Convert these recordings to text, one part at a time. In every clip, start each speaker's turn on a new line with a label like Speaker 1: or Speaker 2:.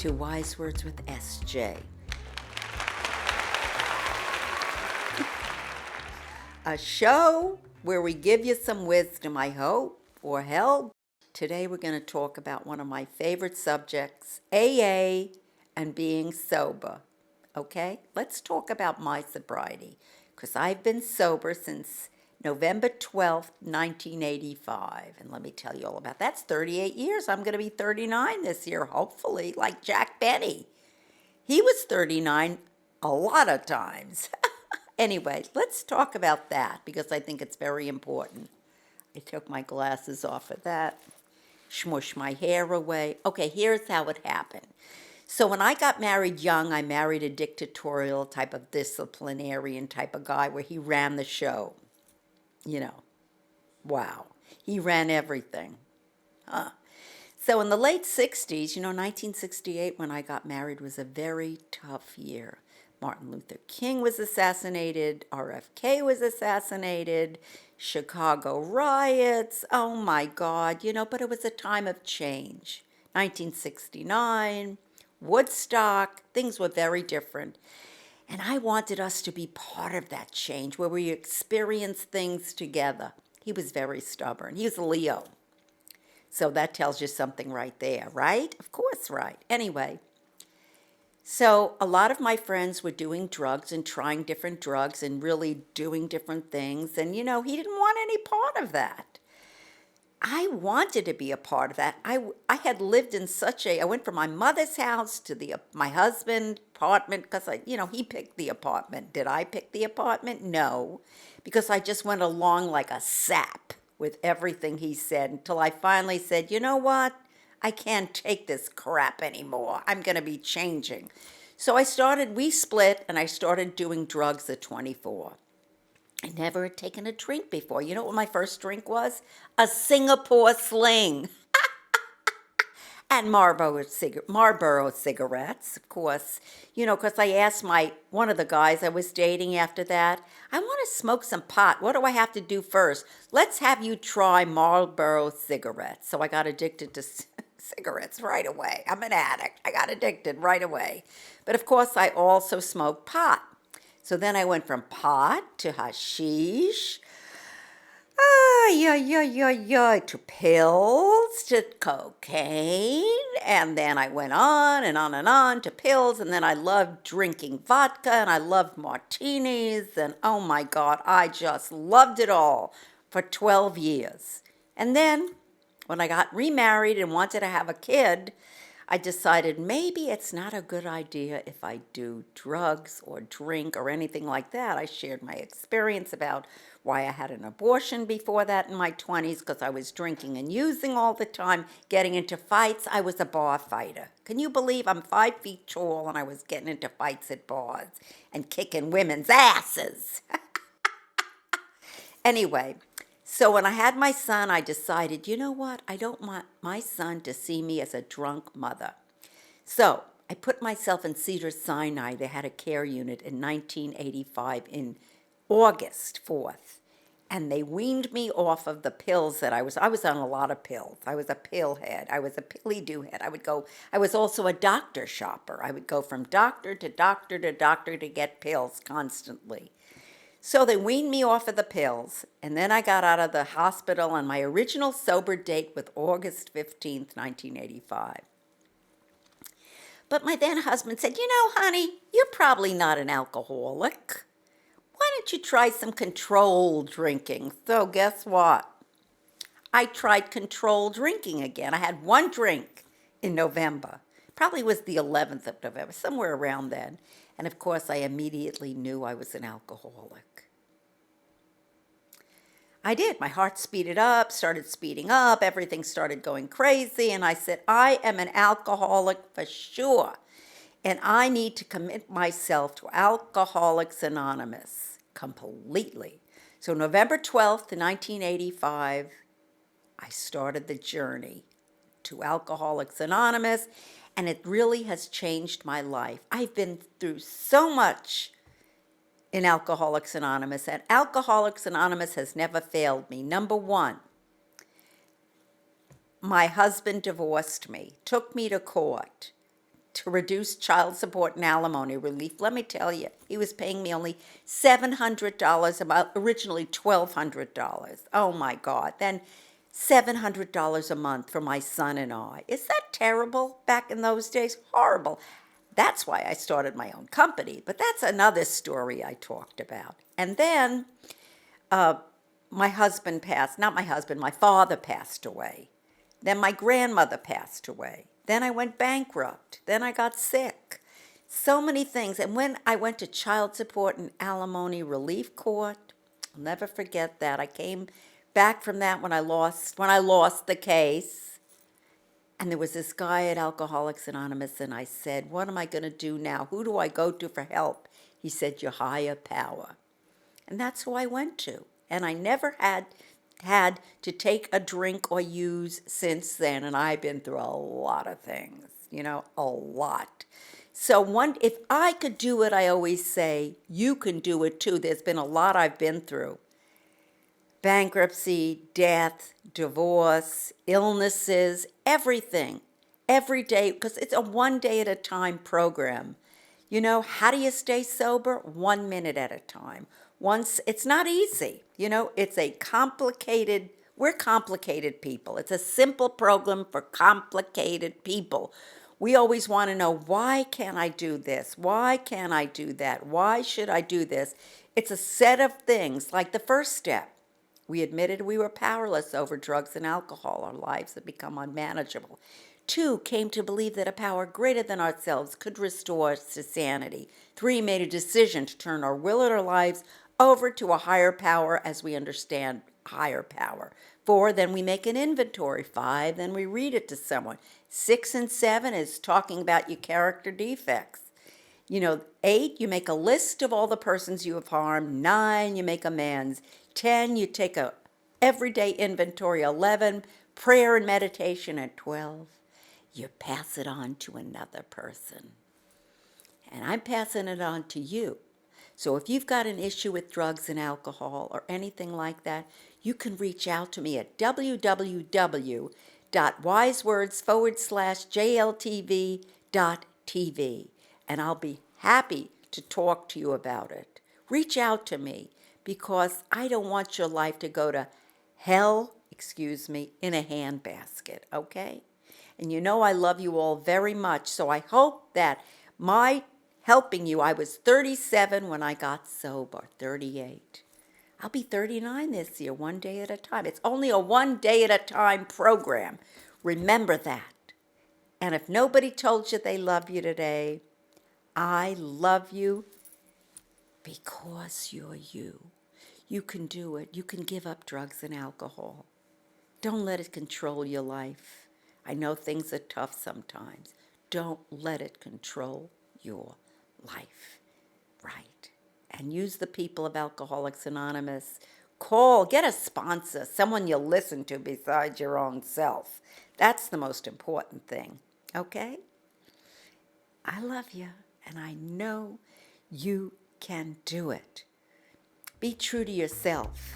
Speaker 1: to Wise Words with SJ, a show where we give you some wisdom, I hope, or help. Today we're going to talk about one of my favorite subjects, AA and being sober. Okay, let's talk about my sobriety, because I've been sober since November 12th, 1985. And let me tell you all about that. That's 38 years. I'm going to be 39 this year, hopefully, like Jack Benny. He was 39 a lot of times. Anyway, let's talk about that because I think it's very important. I took my glasses off of that, smushed my hair away. Okay, here's how it happened. So when I got married young, I married a dictatorial type of disciplinarian type of guy where he ran the show. You know, wow. He ran everything. Huh. So in the late 60s, 1968 when I got married was a very tough year. Martin Luther King was assassinated, RFK was assassinated, Chicago riots, oh my God, but it was a time of change. 1969, Woodstock, things were very different. And I wanted us to be part of that change where we experience things together. He was very stubborn. He was a Leo. So that tells you something right there, right? Of course, right. Anyway, so a lot of my friends were doing drugs and trying different drugs and really doing different things. And, he didn't want any part of that. I wanted to be a part of that. I had lived in I went from my mother's house to my husband's apartment because, he picked the apartment. Did I pick the apartment? No, because I just went along like a sap with everything he said until I finally said, you know what? I can't take this crap anymore. I'm going to be changing. So we split, and I started doing drugs at 24. I never had taken a drink before. You know what my first drink was? A Singapore Sling. And Marlboro cigarettes, of course. Because I asked one of the guys I was dating after that, I want to smoke some pot. What do I have to do first? Let's have you try Marlboro cigarettes. So I got addicted to cigarettes right away. I'm an addict. I got addicted right away. But of course, I also smoked pot. So then I went from pot to hashish, to pills, to cocaine, and then I went on and on to pills, and then I loved drinking vodka, and I loved martinis, and oh my God, I just loved it all for 12 years. And then when I got remarried and wanted to have a kid, I decided maybe it's not a good idea if I do drugs or drink or anything like that. I shared my experience about why I had an abortion before that in my 20s because I was drinking and using all the time, getting into fights. I was a bar fighter. Can you believe I'm 5 feet tall and I was getting into fights at bars and kicking women's asses? Anyway, so when I had my son, I decided, you know what? I don't want my son to see me as a drunk mother. So I put myself in Cedars-Sinai. They had a care unit in 1985 in August 4th. And they weaned me off of the pills that I was on a lot of pills. I was a pill head. I was a pilly-do head. I was also a doctor shopper. I would go from doctor to doctor to doctor to get pills constantly. So they weaned me off of the pills, and then I got out of the hospital, and my original sober date was August 15th, 1985. But my then husband said, honey, you're probably not an alcoholic. Why don't you try some controlled drinking? So guess what? I tried controlled drinking again. I had one drink in November. Probably was the 11th of November, somewhere around then. And of course, I immediately knew I was an alcoholic. I did. My heart started speeding up. Everything started going crazy. And I said, I am an alcoholic for sure. And I need to commit myself to Alcoholics Anonymous completely. So November 12th, 1985, I started the journey to Alcoholics Anonymous. And it really has changed my life. I've been through so much in Alcoholics Anonymous, and Alcoholics Anonymous has never failed me. Number one, my husband divorced me, took me to court, to reduce child support and alimony relief. Let me tell you, he was paying me only $700 a month, originally $1,200. Oh my God. Then $700 a month for my son and I. Is that terrible back in those days? Horrible. That's why I started my own company, but that's another story I talked about. And then my husband passed, not my husband, my father passed away. Then my grandmother passed away. Then I went bankrupt. Then I got sick. So many things. And when I went to child support and alimony relief court, I'll never forget that. I came back from that when I lost the case. And there was this guy at Alcoholics Anonymous, and I said, what am I going to do now? Who do I go to for help? He said, your higher power. And that's who I went to. And I never had to take a drink or use since then, and I've been through a lot of things, a lot. So if I could do it, I always say, you can do it too. There's been a lot I've been through. Bankruptcy, death, divorce, illnesses, everything, every day, because it's a 1 day at a time program. How do you stay sober? 1 minute at a time. It's not easy. We're complicated people. It's a simple program for complicated people. We always want to know, why can't I do this? Why can't I do that? Why should I do this? It's a set of things, like the first step. We admitted we were powerless over drugs and alcohol. Our lives had become unmanageable. 2, came to believe that a power greater than ourselves could restore us to sanity. 3, made a decision to turn our will and our lives over to a higher power as we understand higher power. 4, then we make an inventory. 5, then we read it to someone. 6 and 7 is talking about your character defects. 8, you make a list of all the persons you have harmed. 9, you make amends. 10, you take a everyday inventory. 11, prayer and meditation. And 12, you pass it on to another person. And I'm passing it on to you. So if you've got an issue with drugs and alcohol or anything like that, you can reach out to me at www.wisewords/JLTV.tv, and I'll be happy to talk to you about it. Reach out to me, because I don't want your life to go to hell, in a handbasket, okay? And I love you all very much, so I hope that my helping you, I was 37 when I got sober, 38. I'll be 39 this year, 1 day at a time. It's only a 1 day at a time program. Remember that. And if nobody told you they love you today, I love you because you're you. You can do it. You can give up drugs and alcohol. Don't let it control your life. I know things are tough sometimes. Don't let it control your life. Right. And use the people of Alcoholics Anonymous. Call, get a sponsor, someone you'll listen to besides your own self. That's the most important thing. Okay? I love you, and I know you can do it. Be true to yourself.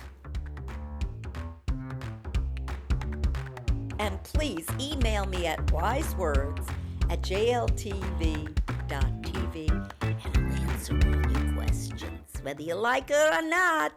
Speaker 1: And please email me at wisewords@jltv.tv, and I'll answer all your questions, whether you like it or not.